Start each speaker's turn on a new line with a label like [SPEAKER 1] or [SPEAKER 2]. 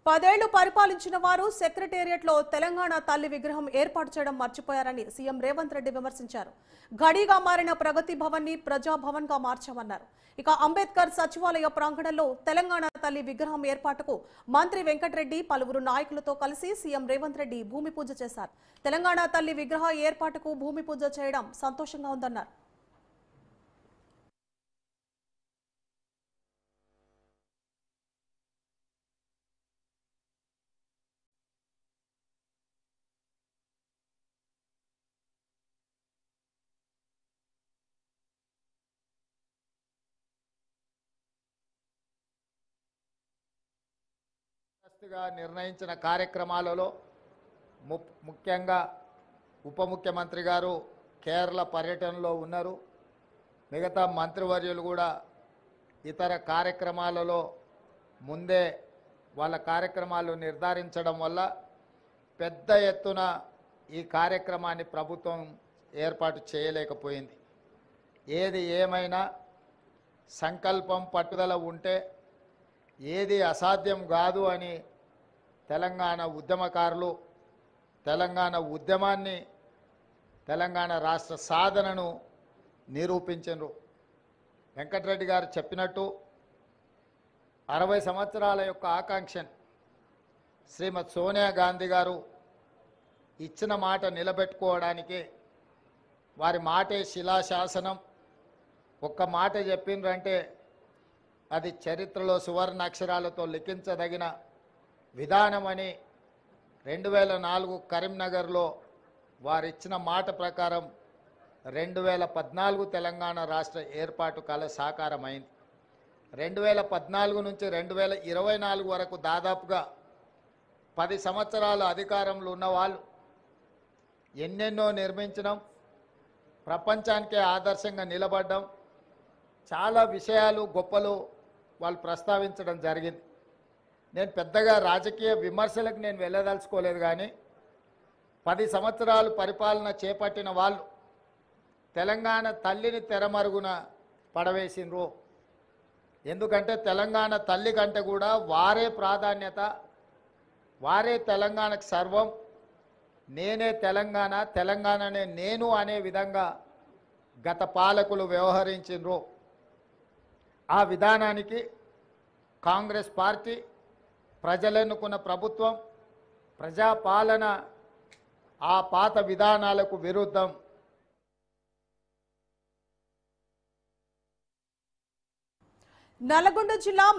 [SPEAKER 1] 10 ఏళ్లు పరిపాలించిన వారు సెక్రటేరియట్లో తెలంగాణ తల్లి విగ్రహం ఏర్పాటు చేయడం మర్చిపోయారని సీఎం రేవంత్ రెడ్డి విమర్శించారు. గడిగా మారిన ప్రగతి భవన్ ని ప్రజాభవన్ గా మార్చామన్నారు. ఇక అంబేద్కర్ సచివాలయ ప్రాంగణంలో తెలంగాణ తల్లి విగ్రహం ఏర్పాటుకు మంత్రి వెంకటరెడ్డి పలువురు నాయకులతో కలిసి సీఎం రేవంత్ రెడ్డి భూమి పూజ చేశారు. తెలంగాణ తల్లి విగ్రహ ఏర్పాటుకు భూమి పూజ చేయడం సంతోషంగా ఉందన్నారు.
[SPEAKER 2] నిర్ణయించిన కార్యక్రమాలలో ముఖ్యంగా ఉప ముఖ్యమంత్రి గారు కేరళ పర్యటనలో ఉన్నారు. మిగతా మంత్రివర్యులు కూడా ఇతర కార్యక్రమాలలో ముందే వాళ్ళ కార్యక్రమాలు నిర్ధారించడం వల్ల పెద్ద ఎత్తున ఈ కార్యక్రమాన్ని ప్రభుత్వం ఏర్పాటు చేయలేకపోయింది. ఏది ఏమైనా సంకల్పం పట్టుదల ఉంటే ఏది అసాధ్యం కాదు అని తెలంగాణ ఉద్యమకారులు తెలంగాణ ఉద్యమాన్ని తెలంగాణ రాష్ట్ర సాధనను నిరూపించారు. వెంకటరెడ్డి గారు చెప్పినట్టు 60 సంవత్సరాల యొక్క ఆకాంక్షను శ్రీమతి సోనియా గాంధీ గారు ఇచ్చిన మాట నిలబెట్టుకోవడానికి వారి మాటే శిలాశాసనం. ఒక్క మాట చెప్పిండ్రంటే అది చరిత్రలో సువర్ణ అక్షరాలతో లిఖించదగిన విధానమని 2004 కరీంనగర్లో వారిచ్చిన మాట ప్రకారం 2014 తెలంగాణ రాష్ట్ర ఏర్పాటు కల సాకారమైంది. 2014 నుంచి 2024 వరకు దాదాపుగా 10 సంవత్సరాల అధికారంలో ఉన్న వాళ్ళు ఎన్నెన్నో నిర్మించడం, ప్రపంచానికే ఆదర్శంగా నిలబడడం, చాలా విషయాలు గొప్పలు వాళ్ళు ప్రస్తావించడం జరిగింది. నేను పెద్దగా రాజకీయ విమర్శలకు నేను వెళ్ళదలుచుకోలేదు, కానీ 10 సంవత్సరాలు పరిపాలన చేపట్టిన వాళ్ళు తెలంగాణ తల్లిని తెరమరుగున పడవేసిండ్రు. ఎందుకంటే తెలంగాణ తల్లి కంటే కూడా వారే ప్రాధాన్యత, వారే తెలంగాణకు సర్వం, నేనే తెలంగాణ, తెలంగాణనే నేను అనే విధంగా గత పాలకులు వ్యవహరించిండ్రు. ఆ విధానానికి కాంగ్రెస్ పార్టీ, ప్రజలెన్నుకున్న ప్రభుత్వం, ప్రజాపాలన ఆ పాత విధానాలకు విరుద్ధం.
[SPEAKER 1] నల్గొండ జిల్లా